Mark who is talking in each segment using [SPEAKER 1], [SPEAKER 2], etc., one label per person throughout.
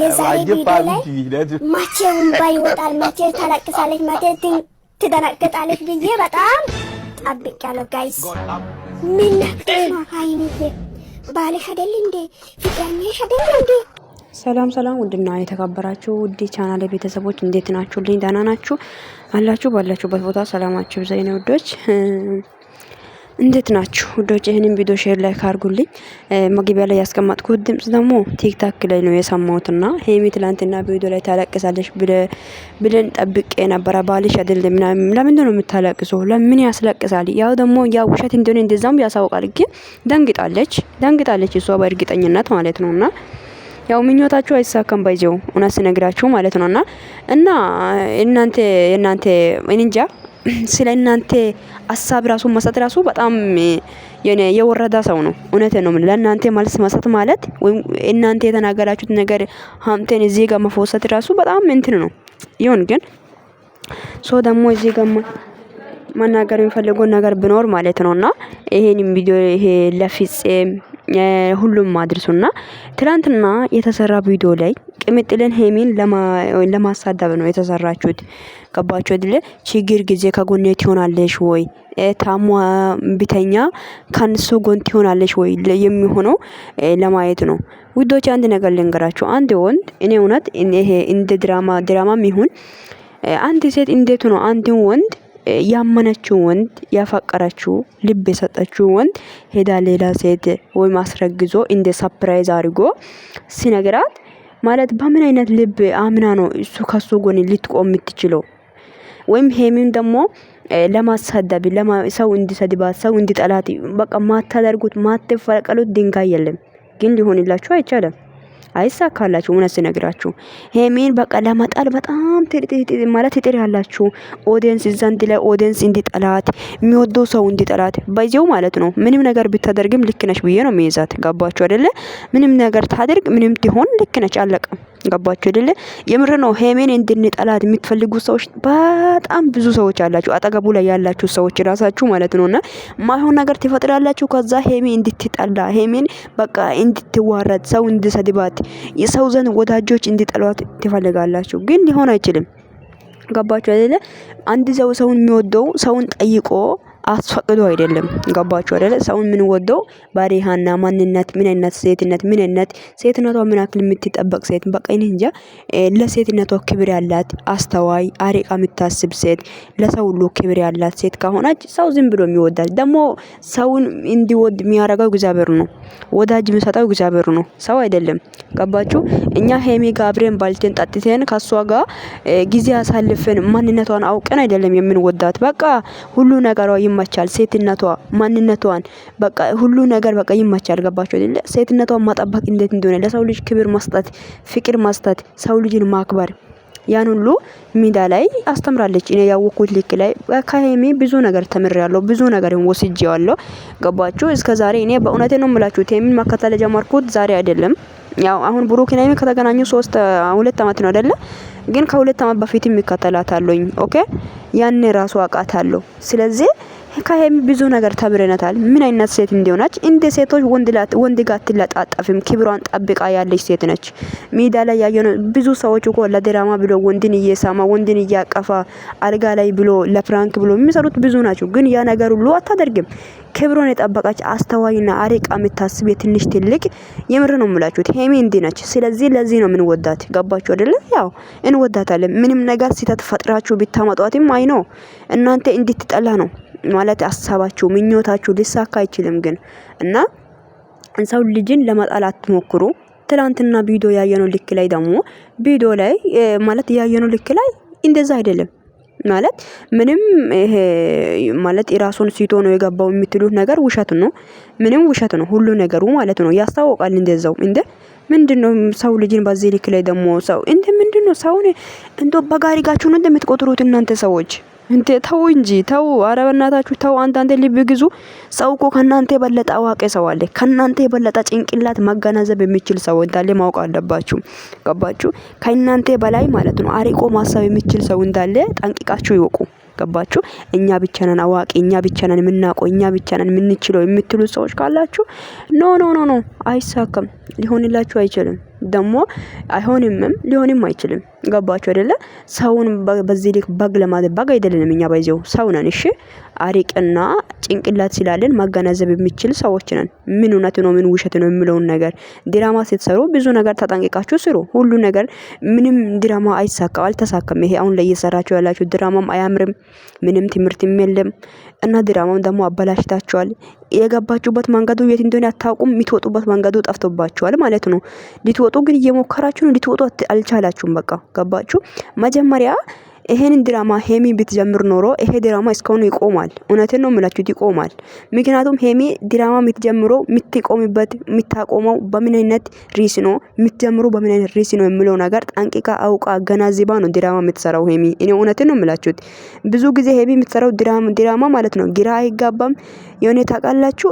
[SPEAKER 1] የዛሬ ቪዲዮ ላይ መቼውን ባይወጣል መቼ ታለቅሳለች መቼ ትደነግጣለች ብዬ በጣም ጠብቄያለሁ ጋይስ። ምን ነክቶና ሀይሚዬ ባልሽ አይደል እንዴ? ፍቅረኛሽ አይደል እንዴ?
[SPEAKER 2] ሰላም ሰላም፣ ውድና የተከበራችሁ ውድ ቻናሌ ቤተሰቦች እንዴት ናችሁልኝ? ደህና ናችሁ አላችሁ? ባላችሁበት ቦታ ሰላማችሁ ይብዛ የኔ ውዶች። እንዴት ናችሁ ውዶች? ይሄንን ቪዲዮ ሼር ላይክ አድርጉልኝ። መግቢያ ላይ ያስቀመጥኩት ድምጽ ደግሞ ቲክታክ ላይ ነው የሰማሁትና ሄሚ ትላንትና ቪዲዮ ላይ ታለቅሳለች ብለን ጠብቄ ነበር። ባልሽ አይደለም ለምን ነው የምታለቅሰው? ለምን ያስለቅሳል? ያው ደግሞ ያው ውሸት እንደሆነ እንደዛም ያሳውቃል። ግን ደንግጣለች እሷ በእርግጠኝነት ማለት ነውና ያው ምኞታችሁ አይሳካም ባይዘው እውነት ስነግራችሁ ማለት ነውና እና እናንተ እንጃ ስለ እናንተ ሐሳብ ራሱ መስጠት ራሱ በጣም የወረዳ ሰው ነው። እውነት ነው። ለእናንተ መልስ መስጠት ማለት ወይም እናንተ የተናገራችሁት ነገር ሀምቴን እዚህ ጋር መፎሰት ራሱ በጣም እንትን ነው። ይሁን ግን ሶ ደግሞ እዚህ ጋር መናገር የሚፈልገው ነገር ቢኖር ማለት ነውና ይሄን ቪዲዮ ይሄ ለፍጼም ሁሉም ማድረሱና ትላንትና የተሰራ ቪዲዮ ላይ ቅምጥልን ሄሚን ለማሳደብ ነው የተሰራችሁት። ገባችሁ አይደል? ችግር ጊዜ ከጎኔ ትሆናለሽ ወይ ታሟ ቢተኛ ከንሱ ጎን ትሆናለሽ ወይ የሚሆነው ለማየት ነው ውዶች። አንድ ነገር ልንገራችሁ። አንድ ወንድ እኔ እውነት ይሄ እንደ ድራማም ይሁን አንድ ሴት እንዴት ነው አንድ ወንድ ያመነችው ወንድ ያፈቀረችው ልብ የሰጠችው ወንድ ሄዳ ሌላ ሴት ወይ ማስረግዞ እንደ ሰርፕራይዝ አድርጎ ሲነግራት ማለት በምን አይነት ልብ አምና ነው እሱ ከሱ ጎን ልትቆም የምትችለው? ወይም ሄሚን ደግሞ ለማሳደብ ሰው እንዲሰድባት ሰው እንዲጠላት በቃ ማታደርጉት ማትፈቀሉት ድንጋይ የለም። ግን ሊሆንላችሁ አይቻልም፣ አይሳካላችሁ። እውነት ስነግራችሁ ሄሚን በቃ ለማጣል በጣም ማለት ትጥር ያላችሁ ኦዲየንስ ዘንድ ላይ ኦዲየንስ እንዲጠላት የሚወደው ሰው እንዲጠላት ባይዘው ማለት ነው። ምንም ነገር ብታደርግም ልክ ነሽ ብዬ ነው የሚይዛት። ገባችሁ አይደለ? ምንም ነገር ታደርግ ምንም ትሆን ልክ ነች፣ አለቀ። ገባችሁ አይደለ? የምር ነው። ሄሚን እንድንጠላት የምትፈልጉ ሰዎች በጣም ብዙ ሰዎች አላችሁ፣ አጠገቡ ላይ ያላችሁ ሰዎች ራሳችሁ ማለት ነውና ማይሆን ነገር ትፈጥራላችሁ። ከዛ ሄሚ እንድትጠላ ሄሚን በቃ እንድትዋረድ ሰው እንዲሰድባት የሰው ዘንድ ወዳጆች እንዲጠሏት ትፈልጋላችሁ። ግን ሊሆን አይችልም። ገባችሁ አይደለ? አንድ ሰው ሰውን የሚወደው ሰውን ጠይቆ አስፈቅዶ አይደለም። ገባችሁ አይደለ? ሰውን ምን ወደው ባሪሃና ማንነት ምን አይነት ሴትነት ምን አይነት ሴትነቷ ምን አክል የምትጠበቅ ሴት በቃ እኔ እንጃ። ለሴትነቷ ክብር ያላት አስተዋይ አሪቃ የምታስብ ሴት ለሰው ሁሉ ክብር ያላት ሴት ከሆነች ሰው ዝም ብሎ የሚወዳት ደግሞ ሰውን እንዲወድ የሚያረጋው እግዚአብሔር ነው። ወዳጅ የሚሰጠው እግዚአብሔር ነው፣ ሰው አይደለም። ገባችሁ? እኛ ሄሚ ጋብሬን ባልቴን ጠጥተን ከሷ ጋር ጊዜ አሳልፈን ማንነቷን አውቀን አይደለም የምንወዳት። በቃ ሁሉ ነገሯ ይመቻል። ሴትነቷ ማንነቷን በቃ ሁሉ ነገር በቃ ይመቻል። ገባችሁ አይደል? ሴትነቷን ማጠበቅ እንዴት እንደሆነ ለሰው ልጅ ክብር መስጠት፣ ፍቅር መስጠት፣ ሰው ልጅን ማክበር ያን ሁሉ ሚዳ ላይ አስተምራለች። እኔ ያወኩት ልክ ላይ ከሄሚ ብዙ ነገር ተምሬያለሁ፣ ብዙ ነገርን ወስጄዋለሁ። ገባችሁ? እስከዛሬ እኔ በእውነቴ ነው የምላችሁ ሄሚን መከተል ጀመርኩት ዛሬ አይደለም። ያው አሁን ብሩክና ሄሚ ከተገናኙ 2 አመት ነው አይደለ? ግን ከ2 አመት በፊት የሚከተላታለኝ ኦኬ፣ ያኔ ራሱ አውቃታለሁ። ስለዚህ ከሄሚ ብዙ ነገር ተምረናታል። ምን አይነት ሴት እንደሆነች እንደ ሴቶች ወንድ ጋር አትለጣጠፍም። ክብሯን ጠብቃ ያለች ሴት ነች። ሜዳ ላይ ያየነው ብዙ ሰዎች እኮ ለድራማ ብሎ ወንድን እየሳማ ወንድን እያቀፋ አልጋ ላይ ብሎ ለፍራንክ ብሎ የሚሰሩት ብዙ ናቸው። ግን ያ ነገር ሁሉ አታደርግም። ክብሯን የጠበቀች አስተዋይና አሪቃ የምታስብ የትንሽ ትልቅ የምር ነው የምላችሁት ሄሚ እንዲህ ነች። ስለዚህ ለዚህ ነው ምን ወዳት። ገባችሁ አይደለ? ያው እንወዳታለን። ምንም ነገር ሲተት ፈጥራችሁ ቢታመጧትም አይ ነው እናንተ እንድትጠላ ነው ማለት ሐሳባችሁ ምኞታችሁ ሊሳካ አይችልም። ግን እና ሰው ልጅን ለማጣላት አትሞክሩ። ትላንትና ቪዲዮ ያየነው ልክ ላይ ደግሞ ቪዲዮ ላይ ማለት ያየነው ልክ ላይ እንደዛ አይደለም ማለት ምንም ይሄ ማለት የራሱን ሲቶ ነው የገባው የምትሉት ነገር ውሸት ነው። ምንም ውሸት ነው ሁሉ ነገሩ ማለት ነው። ያስታውቃል እንደዛው እንደ ምንድነው ሰው ልጅን በዚህ ልክ ላይ ደግሞ ሰው እንደ ምንድነው ሰውን እንዶ በጋሪጋችሁ ነው እንደምትቆጥሩት እናንተ ሰዎች እንዴ? ተው እንጂ ተው። ኧረ በእናታችሁ ተው። አንተ ልብ ግዙ። ሰው እኮ ከናንተ የበለጠ አዋቂ ሰው አለ። ከናንተ የበለጠ ጭንቅላት ማገናዘብ የሚችል ሰው እንዳለ ማወቅ አለባችሁ። ገባችሁ? ከናንተ በላይ ማለት ነው አሪቆ ማሰብ የሚችል ሰው እንዳለ ጠንቅቃችሁ ይወቁ። ገባችሁ? እኛ ብቻ ነን አዋቂ፣ እኛ ብቻ ነን የምናውቀው፣ እኛ ብቻ ነን የምንችለው የምትሉ ሰዎች ካላችሁ ኖ አይሳካም፣ ሊሆንላችሁ አይችልም። ደግሞ አይሆንምም ሊሆንም አይችልም። ገባችሁ አይደለ? ሰውን በዚህ ልክ በግ ለማለት በግ አይደለንም እኛ ባይዘው ሰው ነን። እሺ አሪቅና ጭንቅላት ስላለን ማገናዘብ የሚችል ሰዎች ነን። ምን እውነት ነው ምን ውሸት ነው የሚለውን ነገር ድራማ ስትሰሩ ብዙ ነገር ተጠንቅቃችሁ ስሩ። ሁሉ ነገር ምንም ድራማ አይሳካም አልተሳካም። ይሄ አሁን ላይ እየሰራችሁ ያላችሁ ድራማም አያምርም፣ ምንም ትምህርትም የለም እና ድራማም ደግሞ አበላሽታችኋል። የገባችሁበት መንገዱ የት እንደሆነ አታውቁም። የምትወጡበት መንገዱ ጠፍቶባችኋል ማለት ነው። ልትወጡ ግን እየሞከራችሁ ነው፣ ልትወጡ አልቻላችሁም። በቃ ገባችሁ? መጀመሪያ ይሄንን ድራማ ሄሚ ብትጀምር ኖሮ ይሄ ድራማ እስካሁን ይቆማል። እውነትን ነው የምላችሁት ይቆማል። ምክንያቱም ሄሚ ድራማ የምትጀምረው የምትቆምበት የምታቆመው በምን አይነት ሪስ ነው የምትጀምረው በምን አይነት ሪስ ነው የሚለው ነገር ጠንቅቃ አውቃ አገናዝባ ነው ድራማ የምትሰራው ሄሚ። እኔ እውነትን ነው የምላችሁት ብዙ ጊዜ ሄሚ የምትሰራው ድራማ ማለት ነው ግራ አይጋባም። የሆነ ታውቃላችሁ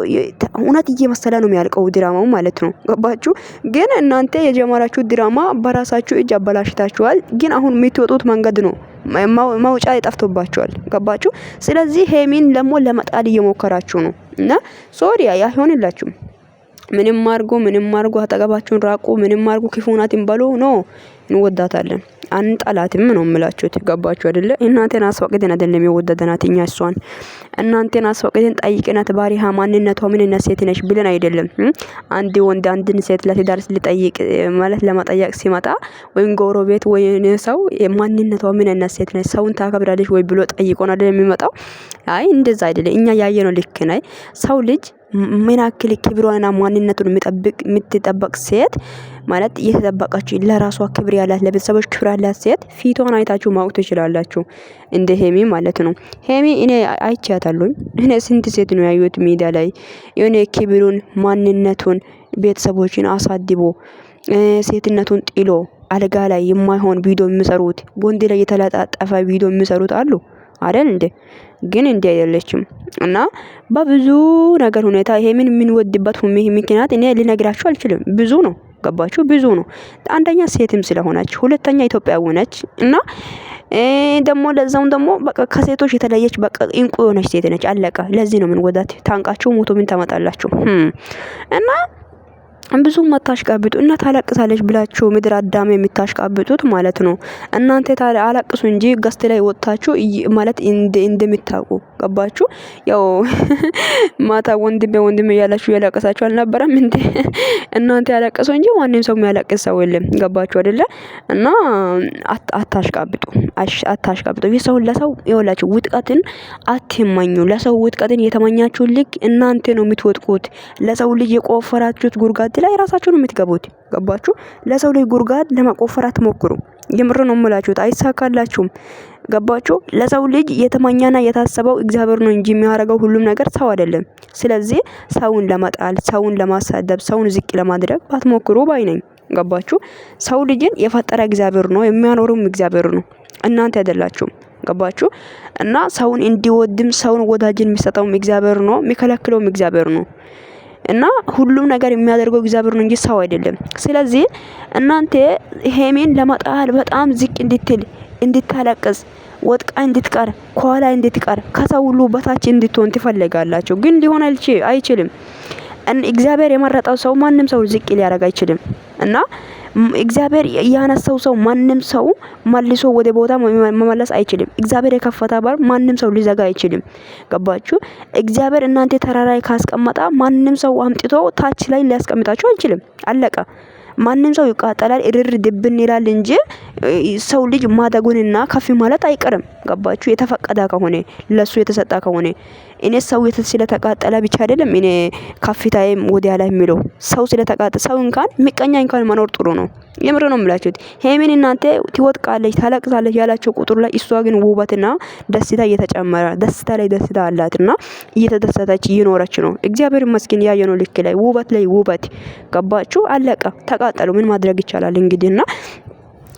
[SPEAKER 2] እውነት እየመሰለ ነው የሚያልቀው ድራማው ማለት ነው። ገባችሁ? ግን እናንተ የጀመራችሁ ድራማ በራሳችሁ እጅ አበላሽታችኋል። ግን አሁን የምትወጡት መንገድ ነው ማውጫ ይጠፍቶባችኋል። ገባችሁ? ስለዚህ ሄሚን ደግሞ ለመጣል እየሞከራችሁ ነው እና ሶሪ አይሆንላችሁም። ምንም አርጉ አጠገባችሁን ራቁ፣ ምንም አርጉ ክፉናትን በሉ ነው እንወዳታለን አንጠላትም ነው የምላችሁት። ገባችሁ አይደለ? እናንተን አስፈቅደን አይደለም የወደደናት እኛ እሷን እናንተን አስፈቅደን ጠይቀናት ባሪሃ ማንነቷ ምን ሴት ነሽ ብለን አይደለም። አንድ ወንድ አንድን ሴት ለትዳር ሊጠይቅ ማለት ለመጠየቅ ሲመጣ ወይም ጎረቤት ወይ ሰው ማንነቷ ምን ሴት ነሽ ሰውን ታከብራለች ወይ ብሎ ጠይቆን አይደለም የሚመጣው። አይ እንደዛ አይደለም። እኛ ያየነው ልክ ነይ ሰው ልጅ ምን ያክል ክብሯና ማንነቱን የምትጠብቅ ሴት ማለት እየተጠበቀችው ለራሷ ክብር ያላት ለቤተሰቦች ክብር ያላት ሴት ፊቷን አይታችሁ ማወቅ ትችላላችሁ። እንደ ሄሚ ማለት ነው። ሄሚ እኔ አይቻታለሁ። እኔ ስንት ሴት ነው ያዩት ሚዲያ ላይ የሆነ ክብሩን ማንነቱን ቤተሰቦችን አሳድቦ ሴትነቱን ጥሎ አልጋ ላይ የማይሆን ቪዲዮ የሚሰሩት ወንድ ላይ የተለጣጠፈ ቪዲዮ የሚሰሩት አሉ አይደል እንዴ? ግን እንዴ አይደለችም። እና በብዙ ነገር ሁኔታ ይሄ ምን ወድበት ምክንያት እኔ ልነግራችሁ አልችልም። ብዙ ነው። ገባችሁ? ብዙ ነው። አንደኛ ሴትም ስለሆነች፣ ሁለተኛ ኢትዮጵያዊ ነች እና ደግሞ ለዛው ደግሞ በቃ ከሴቶች የተለየች በቃ እንቁ የሆነች ሴት ነች። አለቀ። ለዚህ ነው ምን ወዳት ታንቃችሁ ሞቶ ምን ታመጣላችሁ? እና ብዙ መታሽቃብጡ እና ታለቅሳለች ብላችሁ ምድር አዳም የምታሽቃብጡት ማለት ነው። እናንተ አለቅሱ እንጂ ገስት ላይ ወጣችሁ ማለት እንደምታውቁ ገባችሁ? ያው ማታ ወንድሜ ያላችሁ ያለቀሳችሁ አልነበረም እንዴ? እናንተ ያለቀሱ እንጂ ማንንም ሰው የሚያለቅስ ሰው የለም። ገባችሁ አይደለ? እና አታሽቃብጡ። የሰው ለሰው ይወላችሁ ውጥቀትን አትመኙ። ለሰው ውጥቀትን የተመኛችሁ ልክ እናንተ ነው የምትወጥቁት። ለሰው ልጅ የቆፈራችሁት ጉርጋት ላይ ራሳችሁ ነው የምትገቡት። ገባችሁ? ለሰው ልጅ ጉርጋት ለማቆፈር አትሞክሩ። የምር ነው የምላችሁት፣ አይሳካላችሁም። ገባችሁ? ለሰው ልጅ የተመኛና የታሰበው እግዚአብሔር ነው እንጂ የሚያደርገው ሁሉም ነገር ሰው አይደለም። ስለዚህ ሰውን ለመጣል፣ ሰውን ለማሳደብ፣ ሰውን ዝቅ ለማድረግ ባትሞክሩ ባይ ነኝ። ገባችሁ? ሰው ልጅን የፈጠረ እግዚአብሔር ነው፣ የሚያኖርም እግዚአብሔር ነው፣ እናንተ አይደላችሁም። ገባችሁ? እና ሰውን እንዲወድም ሰውን ወዳጅን የሚሰጠውም እግዚአብሔር ነው፣ የሚከለክለውም እግዚአብሔር ነው። እና ሁሉም ነገር የሚያደርገው እግዚአብሔር ነው እንጂ ሰው አይደለም። ስለዚህ እናንተ ሄሜን ለመጣል በጣም ዝቅ እንድታለቅስ ወጥቃ እንድትቀር ከኋላ እንድትቀር ከሰው ሁሉ በታች እንድትሆን ትፈልጋላችሁ። ግን ሊሆን አይችልም። እግዚአብሔር የመረጠው ሰው ማንም ሰው ዝቅ ሊያደርግ አይችልም። እና እግዚአብሔር ያነሳው ሰው ማንም ሰው መልሶ ወደ ቦታ መመለስ አይችልም። እግዚአብሔር የከፈታ በር ማንም ሰው ሊዘጋ አይችልም። ገባችሁ? እግዚአብሔር እናንተ ተራራ ላይ ካስቀመጣ ማንም ሰው አምጥቶ ታች ላይ ሊያስቀምጣችሁ አይችልም። አለቀ። ማንም ሰው ይቃጠላል፣ እርር ድብን ይላል እንጂ ሰው ልጅ ማደጉንና ከፍ ማለት አይቀርም። ገባችሁ? የተፈቀደ ከሆነ ለሱ የተሰጣ ከሆነ እኔ ሰው ስለተቃጠለ ብቻ አይደለም እኔ ከፍታዬም ወዲያ ላይ የሚለው ሰው ስለተቃጠለ ሰው እንኳን ምቀኛ እንኳን መኖር ጥሩ ነው። የምር ነው የምላችሁት። ሄሜን እናንተ ትወጥቃለች ታለቅሳለች ያላችሁ ቁጥር ላይ እሷ ግን ውበትና ደስታ እየተጨመረ ደስታ ላይ ደስታ አላትና እየተደሰተች እየኖረች ነው። እግዚአብሔር ይመስገን። ያየነው ልክ ላይ ውበት ላይ ውበት። ገባችሁ? አለቀ። ተቃጠሉ። ምን ማድረግ ይቻላል እንግዲህና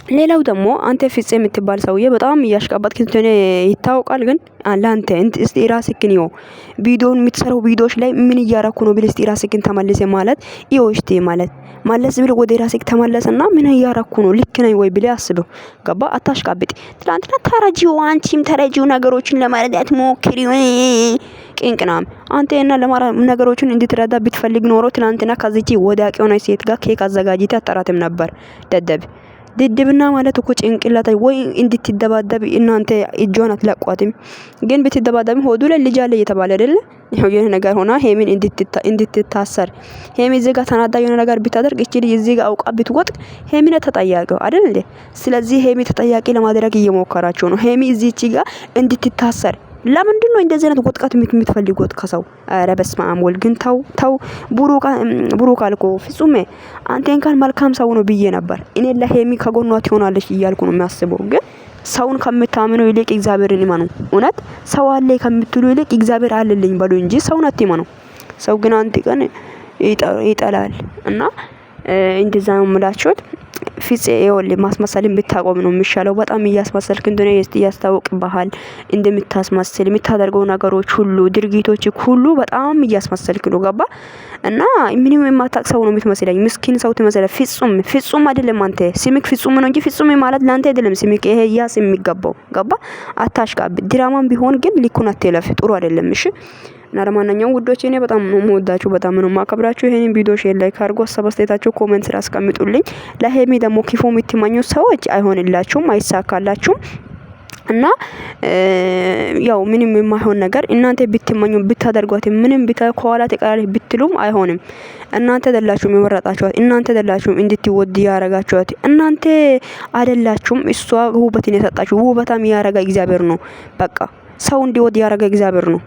[SPEAKER 2] ሌላው ደግሞ አንተ ፍፄ የምትባል ሰውዬ በጣም እያሽቃባጥክ እንደሆነ ይታወቃል። ግን ለአንተ እስቲ ራስህን ይኸው ቪዲዮን የምትሰራው ቪዲዮዎች ላይ ምን እያረኩ ነው ብለህ እስቲ ራስህን ተመልሰ ማለት ይኸው እስቲ ማለት መለስ ብለህ ወደ ራስህ ተመለሰና ምን እያረኩ ነው ልክ ነኝ ወይ ብለህ አስበው። ገባ? አታሽቃብጥ። ትላንትና ተረጂው አንቺም ተረጂው ነገሮችን ለማረዳት ሞክሪ ቅንቅናም አንተ እና ነገሮችን እንድትረዳ ብትፈልግ ኖሮ ትላንትና ከዚህቺ ወዳቂ የሆነች ሴት ጋር ኬክ አዘጋጅተህ አጠራትም ነበር። ደደብ ድድብና ማለት እኮ ጭንቅላት ወይ እንድትደባደብ እናንተ እጇን አትለቋትም። ግን ብትደባደብ ሆዱ ላይ ልጅ አለ እየተባለ አይደለ? ይሄው የሆነ ነገር ሆና ሄሚን እንድትታሰር ሄሚ እዚህ ጋር ተናዳ የሆነ ነገር ብታደርግ እቺ ልጅ እዚህ ጋር አውቃ ብትወጥቅ ሄሚ ነው ተጠያቂው አይደል እንዴ? ስለዚህ ሄሚ ተጠያቂ ለማድረግ እየሞከራችሁ ነው። ሄሚ እዚህቺ ጋር እንድትታሰር ለምንድን ነው እንደዚህ አይነት ወጥቃት የምትፈልጉት ከሰው? አረ በስመ አብ ወልድ። ግን ተው ብሩክ አልኮ ፍጹም አንተ እንኳን መልካም ሰው ነው ብዬ ነበር እኔ ለሄሚ ከጎኗ ትሆናለች እያልኩ ነው የሚያስበው። ግን ሰውን ከምታምኑ ይልቅ እግዚአብሔርን ይመኑ። እውነት ሰው አለ ከምትሉ ይልቅ እግዚአብሔር አለልኝ በሉ እንጂ ሰውን አትመኑ። ሰው ግን አንድ ቀን ይጠላል እና እንደዛ ነው የምላችሁት። ፍፄ ይኸውልህ ማስመሰልን ብታቆም ነው የሚሻለው። በጣም እያስመሰልክ እንደሆነ ያስታውቅብሃል። እንደምታስመስል የምታደርገው ነገሮች ሁሉ ድርጊቶች ሁሉ በጣም እያስመሰልክ ነው። ገባ? እና ምንም የማታውቅ ሰው ነው የምትመስለኝ። ምስኪን ሰው ትመስላለህ። ፍጹም አይደለም አንተ ስምክ ፍጹም ነው እንጂ ፍጹም ማለት ላንተ አይደለም ስምክ። ይሄ ያስ የሚገባው ገባ? አታሽቃብ። ድራማም ቢሆን ግን ሊኩን አትለፍ። ጥሩ አይደለም። እሺ እና ለማንኛውም ውዶቼ እኔ በጣም ነው የምወዳችሁ፣ በጣም ነው የማከብራችሁ። ይሄንን ቪዲዮ ሼር ላይክ አድርጉ፣ ሀሳብ አስተያየታችሁ ኮሜንት ስራ አስቀምጡልኝ። ለሄሚ ደግሞ ክፉ የምትመኙ ሰዎች አይሆንላችሁም፣ አይሳካላችሁም። እና ያው ምንም የማይሆን ነገር እናንተ ብትመኙ ብታደርጓት ምንም ከኋላ ተቀራሪ ብትሉም አይሆንም። እናንተ አይደላችሁም የመረጣችኋት፣ እናንተ አይደላችሁም እንድትወድ ያረጋችኋት፣ እናንተ አይደላችሁም። እሷ ውበትን የሰጣችሁ ውበታም ያረጋ እግዚአብሔር ነው። በቃ ሰው እንዲወድ ያረጋ እግዚአብሔር ነው።